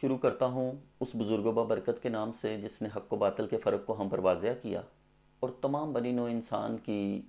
شروع کرتا ہوں اس بزرگ و برکت کے نام سے جس نے حق و باطل کے فرق کو ہم پر واضح کیا اور تمام بنی نوع انسان کی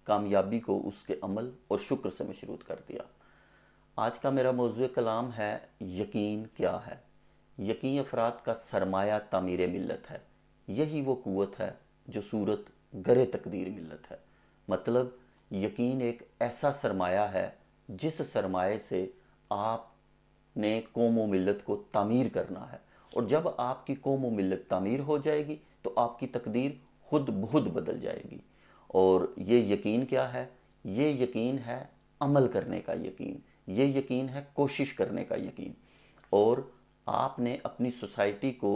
کامیابی کو اس کے عمل اور شکر سے مشروط کر دیا۔ آج کا میرا موضوع کلام ہے یقین کیا ہے؟ یقین افراد کا سرمایہ تعمیر ملت ہے۔ یہی وہ قوت ہے جو صورت گر تقدیر ملت ہے۔ مطلب یقین ایک ایسا سرمایہ ہے جس سرمایہ سے آپ نے قوم و ملت کو تعمیر کرنا ہے، اور جب آپ کی قوم و ملت تعمیر ہو جائے گی تو آپ کی تقدیر خود بخود بدل جائے گی۔ اور یہ یقین کیا ہے؟ یہ یقین ہے عمل کرنے کا یقین، یہ یقین ہے کوشش کرنے کا یقین، اور آپ نے اپنی سوسائٹی کو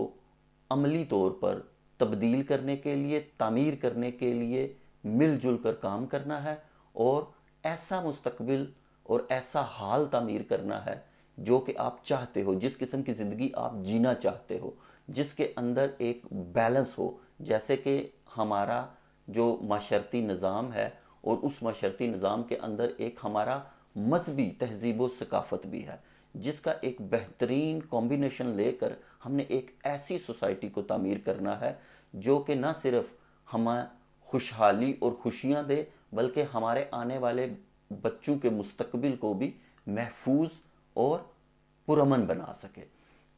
عملی طور پر تبدیل کرنے کے لیے، تعمیر کرنے کے لیے مل جل کر کام کرنا ہے، اور ایسا مستقبل اور ایسا حال تعمیر کرنا ہے جو کہ آپ چاہتے ہو، جس قسم کی زندگی آپ جینا چاہتے ہو، جس کے اندر ایک بیلنس ہو، جیسے کہ ہمارا جو معاشرتی نظام ہے، اور اس معاشرتی نظام کے اندر ایک ہمارا مذہبی تہذیب و ثقافت بھی ہے، جس کا ایک بہترین کمبینیشن لے کر ہم نے ایک ایسی سوسائٹی کو تعمیر کرنا ہے جو کہ نہ صرف ہمیں خوشحالی اور خوشیاں دے، بلکہ ہمارے آنے والے بچوں کے مستقبل کو بھی محفوظ اور پرامن بنا سکے۔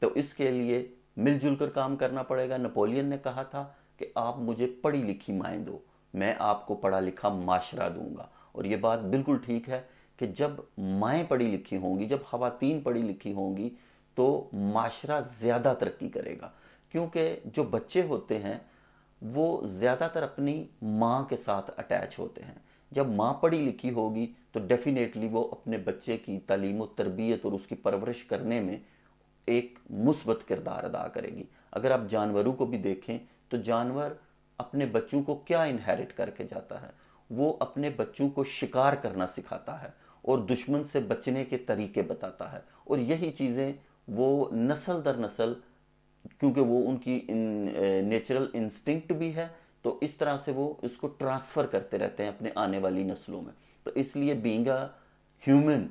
تو اس کے لیے مل جل کر کام کرنا پڑے گا۔ نپولین نے کہا تھا کہ آپ مجھے پڑھی لکھی مائیں دو، میں آپ کو پڑھا لکھا معاشرہ دوں گا۔ اور یہ بات بالکل ٹھیک ہے کہ جب مائیں پڑھی لکھی ہوں گی، جب خواتین پڑھی لکھی ہوں گی تو معاشرہ زیادہ ترقی کرے گا، کیونکہ جو بچے ہوتے ہیں وہ زیادہ تر اپنی ماں کے ساتھ اٹیچ ہوتے ہیں۔ جب ماں پڑھی لکھی ہوگی تو ڈیفینیٹلی وہ اپنے بچے کی تعلیم و تربیت اور اس کی پرورش کرنے میں ایک مثبت کردار ادا کرے گی۔ اگر آپ جانوروں کو بھی دیکھیں تو جانور اپنے بچوں کو کیا انہیرٹ کر کے جاتا ہے؟ وہ اپنے بچوں کو شکار کرنا سکھاتا ہے اور دشمن سے بچنے کے طریقے بتاتا ہے، اور یہی چیزیں وہ نسل در نسل، کیونکہ وہ ان کی نیچرل انسٹنکٹ بھی ہے، تو اس طرح سے وہ اس کو ٹرانسفر کرتے رہتے ہیں اپنے آنے والی نسلوں میں۔ تو اس لیے بینگ اے ہیومن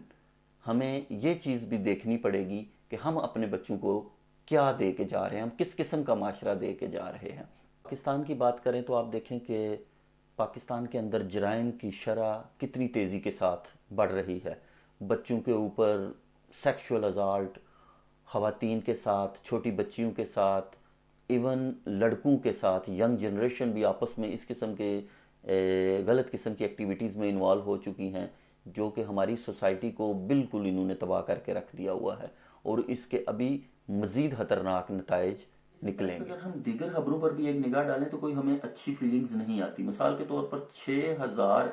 ہمیں یہ چیز بھی دیکھنی پڑے گی کہ ہم اپنے بچوں کو کیا دے کے جا رہے ہیں، ہم کس قسم کا معاشرہ دے کے جا رہے ہیں۔ پاکستان کی بات کریں تو آپ دیکھیں کہ پاکستان کے اندر جرائم کی شرح کتنی تیزی کے ساتھ بڑھ رہی ہے۔ بچوں کے اوپر سیکشول ازالٹ، خواتین کے ساتھ، چھوٹی بچیوں کے ساتھ، ایون لڑکوں کے ساتھ، ینگ جنریشن بھی آپس میں اس قسم کے غلط قسم کی ایکٹیویٹیز میں انوالو ہو چکی ہیں، جو کہ ہماری سوسائٹی کو بالکل انہوں نے تباہ کر کے رکھ دیا ہوا ہے، اور اس کے ابھی مزید خطرناک نتائج نکلیں گے۔ اگر ہم دیگر خبروں پر بھی ایک نگاہ ڈالیں تو کوئی ہمیں اچھی فیلنگز نہیں آتی۔ مثال کے طور پر 6,000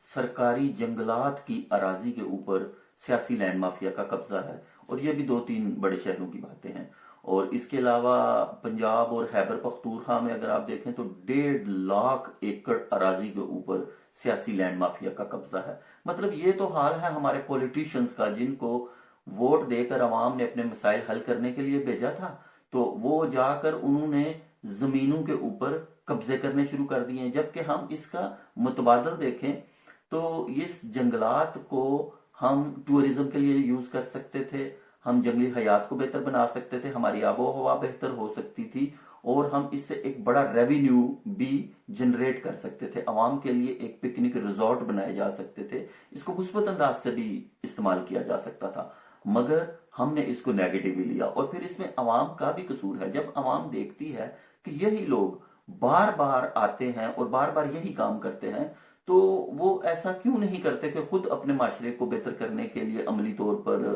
سرکاری جنگلات کی اراضی کے اوپر سیاسی لینڈ مافیا کا قبضہ ہے، اور یہ بھی 2-3 بڑے شہروں کی باتیں ہیں۔ اور اس کے علاوہ پنجاب اور خیبر پختونخوا میں اگر آپ دیکھیں تو 1.5 لاکھ ایکڑ اراضی کے اوپر سیاسی لینڈ مافیا کا قبضہ ہے۔ مطلب یہ تو حال ہے ہمارے پولیٹیشنز کا، جن کو ووٹ دے کر عوام نے اپنے مسائل حل کرنے کے لیے بھیجا تھا، تو وہ جا کر انہوں نے زمینوں کے اوپر قبضے کرنے شروع کر دیے ہیں۔ جبکہ ہم اس کا متبادل دیکھیں تو اس جنگلات کو ہم ٹورزم کے لیے یوز کر سکتے تھے، ہم جنگلی حیات کو بہتر بنا سکتے تھے، ہماری آب و ہوا بہتر ہو سکتی تھی، اور ہم اس سے ایک بڑا ریونیو بھی جنریٹ کر سکتے تھے۔ عوام کے لیے ایک پکنک ریزورٹ بنائے جا سکتے تھے، اس کو مثبت انداز سے بھی استعمال کیا جا سکتا تھا، مگر ہم نے اس کو نیگیٹیولی لیا۔ اور پھر اس میں عوام کا بھی قصور ہے۔ جب عوام دیکھتی ہے کہ یہی لوگ بار بار آتے ہیں اور بار بار یہی کام کرتے ہیں، تو وہ ایسا کیوں نہیں کرتے کہ خود اپنے معاشرے کو بہتر کرنے کے لیے عملی طور پر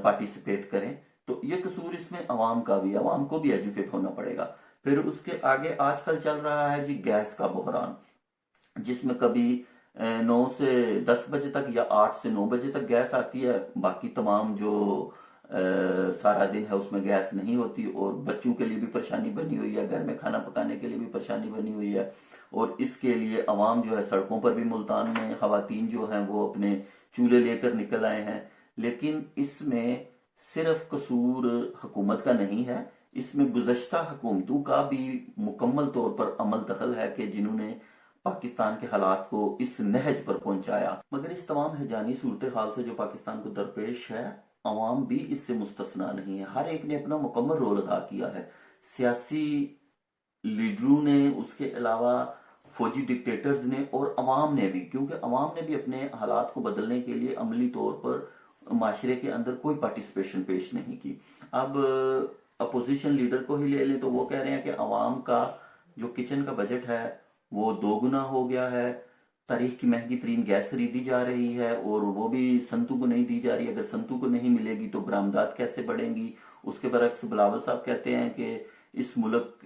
پارٹیسپیٹ کریں؟ تو یہ قصور اس میں عوام کا بھی، عوام کو بھی ایجوکیٹ ہونا پڑے گا۔ پھر اس کے آگے آج کل چل رہا ہے جی گیس کا بحران، جس میں کبھی 9 سے 10 بجے تک یا 8 سے 9 بجے تک گیس آتی ہے، باقی تمام جو سارا دن ہے اس میں گیس نہیں ہوتی، اور بچوں کے لیے بھی پریشانی بنی ہوئی ہے، گھر میں کھانا پکانے کے لیے بھی پریشانی بنی ہوئی ہے، اور اس کے لیے عوام جو ہے سڑکوں پر بھی، ملتان میں خواتین جو ہیں وہ اپنے چولہے لے کر نکل آئے ہیں۔ لیکن اس میں صرف قصور حکومت کا نہیں ہے، اس میں گزشتہ حکومتوں کا بھی مکمل طور پر عمل دخل ہے کہ جنہوں نے پاکستان کے حالات کو اس نہج پر پہنچایا۔ مگر اس تمام ہیجانی صورتحال سے جو پاکستان کو درپیش ہے، عوام بھی اس سے مستثنا نہیں ہے، ہر ایک نے اپنا مکمل رول ادا کیا ہے، سیاسی لیڈروں نے، اس کے علاوہ فوجی ڈکٹیٹرز نے، اور عوام نے بھی، کیونکہ عوام نے بھی اپنے حالات کو بدلنے کے لیے عملی طور پر معاشرے کے اندر کوئی پارٹیسپیشن پیش نہیں کی۔ اب اپوزیشن لیڈر کو ہی لے لیں تو وہ کہہ رہے ہیں کہ عوام کا جو کچن کا بجٹ ہے وہ 2 گنا ہو گیا ہے، تاریخ کی مہنگی ترین گیس خریدی جا رہی ہے اور وہ بھی سنتو کو نہیں دی جا رہی، اگر سنتو کو نہیں ملے گی تو برآمدات کیسے بڑھیں گی۔ اس کے برعکس بلاول صاحب کہتے ہیں کہ اس ملک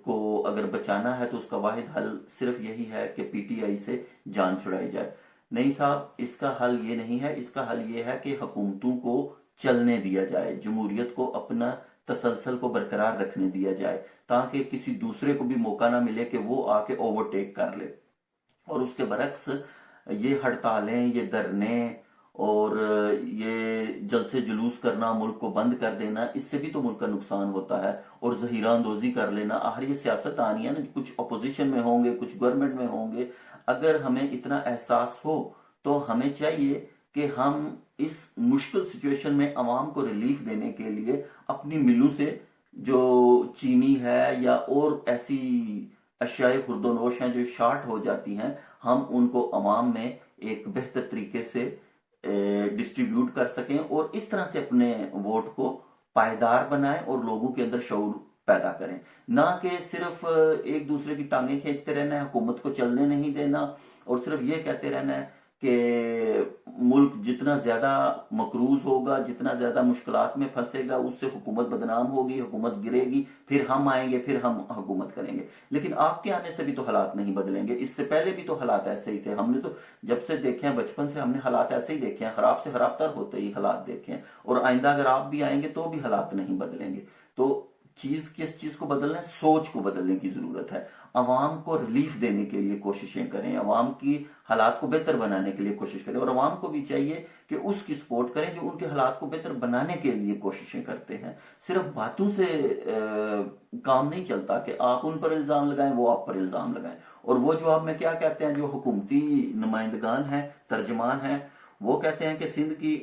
کو اگر بچانا ہے تو اس کا واحد حل صرف یہی ہے کہ پی ٹی آئی سے جان چھڑائی جائے۔ نہیں صاحب، اس کا حل یہ نہیں ہے، اس کا حل یہ ہے کہ حکومتوں کو چلنے دیا جائے، جمہوریت کو اپنا تسلسل کو برقرار رکھنے دیا جائے، تاکہ کسی دوسرے کو بھی موقع نہ ملے کہ وہ آ کے اوورٹیک کر لے۔ اور اس کے برعکس یہ ہڑتالیں، یہ دھرنے اور یہ جلسے جلوس کرنا، ملک کو بند کر دینا، اس سے بھی تو ملک کا نقصان ہوتا ہے، اور ذخیرہ اندوزی کر لینا۔ آخر یہ سیاست آنی ہے نا، کچھ اپوزیشن میں ہوں گے، کچھ گورنمنٹ میں ہوں گے۔ اگر ہمیں اتنا احساس ہو تو ہمیں چاہیے کہ ہم اس مشکل سچویشن میں عوام کو ریلیف دینے کے لیے اپنی ملوں سے جو چینی ہے یا اور ایسی اشیاء خرد و نوش ہیں جو شارٹ ہو جاتی ہیں، ہم ان کو عوام میں ایک بہتر طریقے سے ڈسٹریبیوٹ کر سکیں، اور اس طرح سے اپنے ووٹ کو پائیدار بنائیں اور لوگوں کے اندر شعور پیدا کریں، نہ کہ صرف ایک دوسرے کی ٹانگیں کھینچتے رہنا ہے، حکومت کو چلنے نہیں دینا، اور صرف یہ کہتے رہنا ہے کہ ملک جتنا زیادہ مقروض ہوگا، جتنا زیادہ مشکلات میں پھنسے گا، اس سے حکومت بدنام ہوگی، حکومت گرے گی، پھر ہم آئیں گے، پھر ہم حکومت کریں گے۔ لیکن آپ کے آنے سے بھی تو حالات نہیں بدلیں گے، اس سے پہلے بھی تو حالات ایسے ہی تھے، ہم نے تو جب سے دیکھے ہیں، بچپن سے ہم نے حالات ایسے ہی دیکھے ہیں، خراب سے خراب تر ہوتے ہی حالات دیکھے ہیں، اور آئندہ اگر آپ بھی آئیں گے تو بھی حالات نہیں بدلیں گے۔ تو کس چیز کو بدلنا ہے؟ سوچ کو بدلنے کی ضرورت ہے۔ عوام کو ریلیف دینے کے لیے کوششیں کریں، عوام کی حالات کو بہتر بنانے کے لیے کوشش کریں، اور عوام کو بھی چاہیے کہ اس کی سپورٹ کریں جو ان کے حالات کو بہتر بنانے کے لیے کوششیں کرتے ہیں۔ صرف باتوں سے کام نہیں چلتا کہ آپ ان پر الزام لگائیں، وہ آپ پر الزام لگائیں۔ اور وہ جواب میں کیا کہتے ہیں، جو حکومتی نمائندگان ہیں، ترجمان ہیں، وہ کہتے ہیں کہ سندھ کی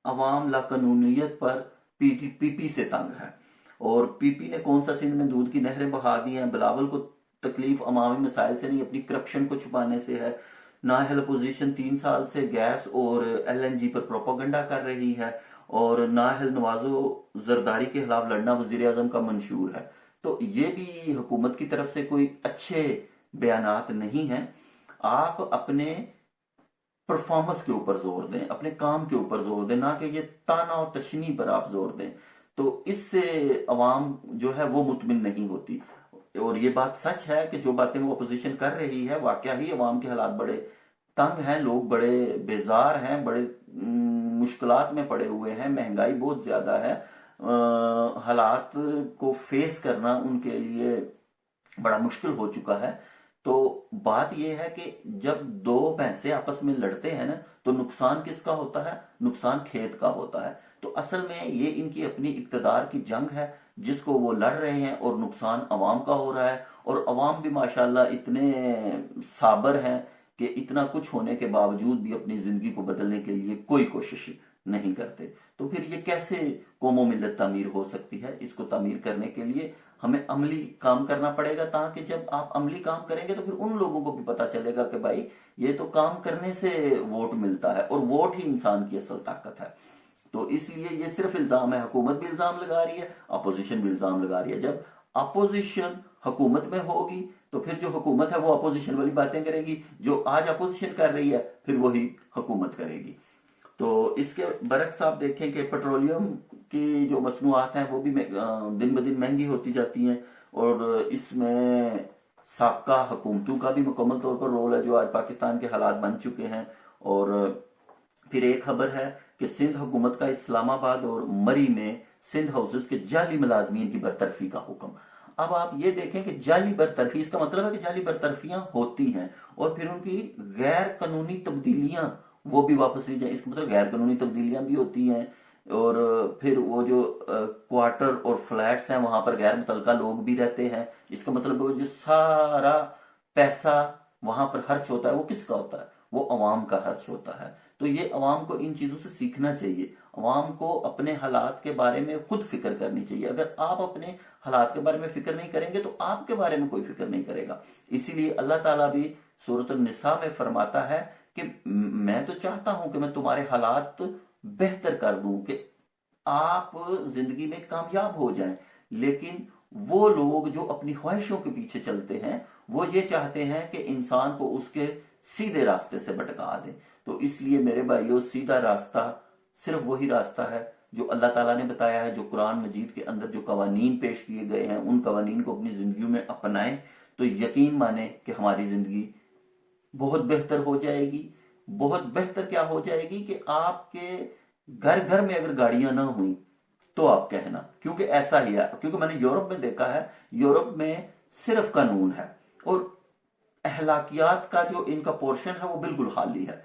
عوام لاقانونیت پر پی پی سے تنگ ہے، اور پی پی نے کون سا سندھ میں دودھ کی نہریں بہا دی ہیں؟ بلاول کو تکلیف عوامی مسائل سے نہیں، اپنی کرپشن کو چھپانے سے ہے۔ نااہل اپوزیشن 3 سال سے گیس اور ایل این جی پر پروپیگنڈا کر رہی ہے، اور نااہل نوازو زرداری کے خلاف لڑنا وزیر اعظم کا منشور ہے۔ تو یہ بھی حکومت کی طرف سے کوئی اچھے بیانات نہیں ہیں۔ آپ اپنے پرفارمنس کے اوپر زور دیں، اپنے کام کے اوپر زور دیں، نہ کہ یہ تانا اور تشنی پر آپ زور دیں، تو اس سے عوام جو ہے وہ مطمئن نہیں ہوتی۔ اور یہ بات سچ ہے کہ جو باتیں وہ اپوزیشن کر رہی ہے، واقعہ ہی عوام کے حالات بڑے تنگ ہیں، لوگ بڑے بیزار ہیں، بڑے مشکلات میں پڑے ہوئے ہیں، مہنگائی بہت زیادہ ہے، حالات کو فیس کرنا ان کے لیے بڑا مشکل ہو چکا ہے۔ تو بات یہ ہے کہ جب 2 بھینسیں آپس میں لڑتے ہیں نا، تو نقصان کس کا ہوتا ہے؟ نقصان کھیت کا ہوتا ہے۔ تو اصل میں یہ ان کی اپنی اقتدار کی جنگ ہے جس کو وہ لڑ رہے ہیں، اور نقصان عوام کا ہو رہا ہے، اور عوام بھی ماشاءاللہ اتنے صابر ہیں کہ اتنا کچھ ہونے کے باوجود بھی اپنی زندگی کو بدلنے کے لیے کوئی کوشش نہیں کرتے۔ تو پھر یہ کیسے قوم و ملت تعمیر ہو سکتی ہے؟ اس کو تعمیر کرنے کے لیے ہمیں عملی کام کرنا پڑے گا، تاکہ جب آپ عملی کام کریں گے تو پھر ان لوگوں کو بھی پتا چلے گا کہ بھائی یہ تو کام کرنے سے ووٹ ملتا ہے، اور ووٹ ہی انسان کی اصل طاقت ہے۔ تو اس لیے یہ صرف الزام ہے، حکومت بھی الزام لگا رہی ہے، اپوزیشن بھی الزام لگا رہی ہے۔ جب اپوزیشن حکومت میں ہوگی تو پھر جو حکومت ہے وہ اپوزیشن والی باتیں کرے گی، جو آج اپوزیشن کر رہی ہے پھر وہی حکومت کرے گی۔ تو اس کے برعکس آپ دیکھیں کہ پیٹرولیم کی جو مصنوعات ہیں وہ بھی دن بدن مہنگی ہوتی جاتی ہیں، اور اس میں سابقہ حکومتوں کا بھی مکمل طور پر رول ہے جو آج پاکستان کے حالات بن چکے ہیں۔ اور پھر ایک خبر ہے کہ سندھ حکومت کا اسلام آباد اور مری میں سندھ ہاؤسز کے جعلی ملازمین کی برطرفی کا حکم۔ اب آپ یہ دیکھیں کہ جعلی برطرفی، اس کا مطلب ہے کہ جعلی برطرفیاں ہوتی ہیں، اور پھر ان کی غیر قانونی تبدیلیاں وہ بھی واپس لی جائیں۔ اس کا مطلب غیر قانونی تبدیلیاں بھی ہوتی ہیں، اور پھر وہ جو کوارٹر اور فلیٹس ہیں وہاں پر غیر متعلقہ لوگ بھی رہتے ہیں۔ اس کا مطلب وہ جو سارا پیسہ وہاں پر خرچ ہوتا ہے وہ کس کا ہوتا ہے؟ وہ عوام کا خرچ ہوتا ہے۔ تو یہ عوام کو ان چیزوں سے سیکھنا چاہیے۔ عوام کو اپنے حالات کے بارے میں خود فکر کرنی چاہیے. اگر آپ اپنے حالات کے بارے میں فکر نہیں کریں گے تو آپ کے بارے میں کوئی فکر نہیں کرے گا. اسی لیے اللہ تعالیٰ بھی سورۃ النساء میں فرماتا ہے کہ میں تو چاہتا ہوں کہ میں تمہارے حالات بہتر کر دوں، کہ آپ زندگی میں کامیاب ہو جائیں، لیکن وہ لوگ جو اپنی خواہشوں کے پیچھے چلتے ہیں وہ یہ چاہتے ہیں کہ انسان کو اس کے سیدھے راستے سے بھٹکا دیں. تو اس لیے میرے بھائیو، سیدھا راستہ صرف وہی راستہ ہے جو اللہ تعالیٰ نے بتایا ہے، جو قرآن مجید کے اندر جو قوانین پیش کیے گئے ہیں ان قوانین کو اپنی زندگیوں میں اپنائیں تو یقین مانیں کہ ہماری زندگی بہت بہتر ہو جائے گی. بہت بہتر کیا ہو جائے گی کہ آپ کے گھر گھر میں اگر گاڑیاں نہ ہوئیں تو آپ کہنا، کیونکہ ایسا ہی ہے. کیونکہ میں نے یورپ میں دیکھا ہے، یورپ میں صرف قانون ہے اور اخلاقیات کا جو ان کا پورشن ہے وہ بالکل خالی ہے.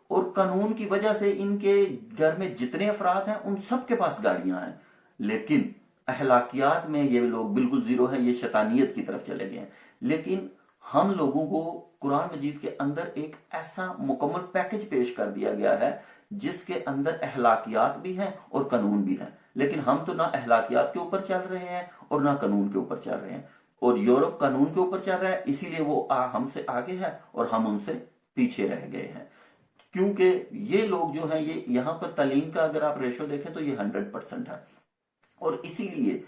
اور قانون کی وجہ سے ان کے گھر میں جتنے افراد ہیں ان سب کے پاس گاڑیاں ہیں، لیکن اخلاقیات میں یہ لوگ بالکل زیرو ہیں، یہ شیطانیت کی طرف چلے گئے ہیں. لیکن ہم لوگوں کو قرآن مجید کے اندر ایک ایسا مکمل پیکج پیش کر دیا گیا ہے جس کے اندر اخلاقیات بھی ہیں اور قانون بھی ہیں، لیکن ہم تو نہ اخلاقیات کے اوپر چل رہے ہیں اور نہ قانون کے اوپر چل رہے ہیں. اور یورپ قانون کے اوپر چل رہا ہے، اسی لیے وہ ہم سے آگے ہے اور ہم ان سے پیچھے رہ گئے ہیں. کیونکہ یہ لوگ جو ہیں، یہ یہاں پر تعلیم کا اگر آپ ریشو دیکھیں تو یہ 100% ہے. اور اسی لیے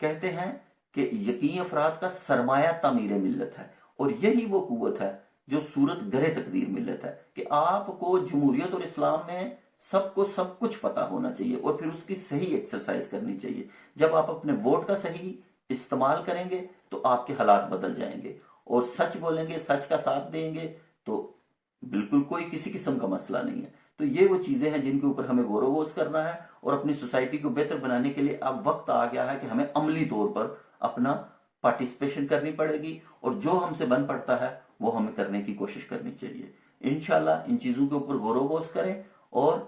کہتے ہیں کہ یقینی افراد کا سرمایہ تعمیر ملت ہے، اور یہی وہ قوت ہے جو صورت گرے تقدیر ملت ہے، کہ آپ کو جمہوریت اور اسلام میں سب کو سب کچھ پتا ہونا چاہیے اور پھر اس کی صحیح ایکسرسائز کرنی چاہیے. جب آپ اپنے ووٹ کا صحیح استعمال کریں گے تو آپ کے حالات بدل جائیں گے، اور سچ بولیں گے، سچ کا ساتھ دیں گے تو بالکل کوئی کسی قسم کا مسئلہ نہیں ہے. تو یہ وہ چیزیں ہیں جن کے اوپر ہمیں غور و خوض کرنا ہے، اور اپنی سوسائٹی کو بہتر بنانے کے لیے اب وقت آ گیا ہے کہ ہمیں عملی طور پر اپنا پارٹیسپیشن کرنی پڑے گی، اور جو ہم سے بن پڑتا ہے وہ ہمیں کرنے کی کوشش کرنی چاہیے. انشاءاللہ ان چیزوں کے اوپر غور و خوض کریں اور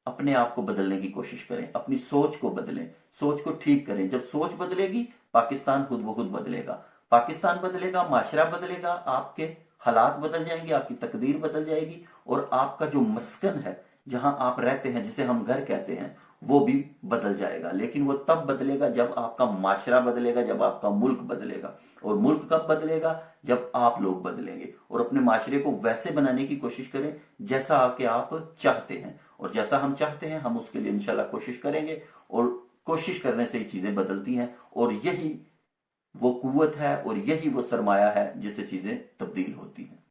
اپنے آپ کو بدلنے کی کوشش کریں، اپنی سوچ کو بدلیں، سوچ کو ٹھیک کریں. جب سوچ بدلے گی پاکستان خود بخود بدلے گا. پاکستان بدلے گا، معاشرہ بدلے گا، آپ کے حالات بدل جائیں گے، آپ کی تقدیر بدل جائے گی، اور آپ کا جو مسکن ہے، جہاں آپ رہتے ہیں، جسے ہم گھر کہتے ہیں، وہ بھی بدل جائے گا. لیکن وہ تب بدلے گا جب آپ کا معاشرہ بدلے گا، جب آپ کا ملک بدلے گا. اور ملک کب بدلے گا؟ جب آپ لوگ بدلیں گے اور اپنے معاشرے کو ویسے بنانے کی کوشش کریں جیسا کہ آپ چاہتے ہیں. اور جیسا ہم چاہتے ہیں ہم اس کے لیے انشاءاللہ کوشش کریں گے، اور کوشش کرنے سے ہی چیزیں بدلتی ہیں. اور یہی وہ قوت ہے اور یہی وہ سرمایہ ہے جس سے چیزیں تبدیل ہوتی ہیں.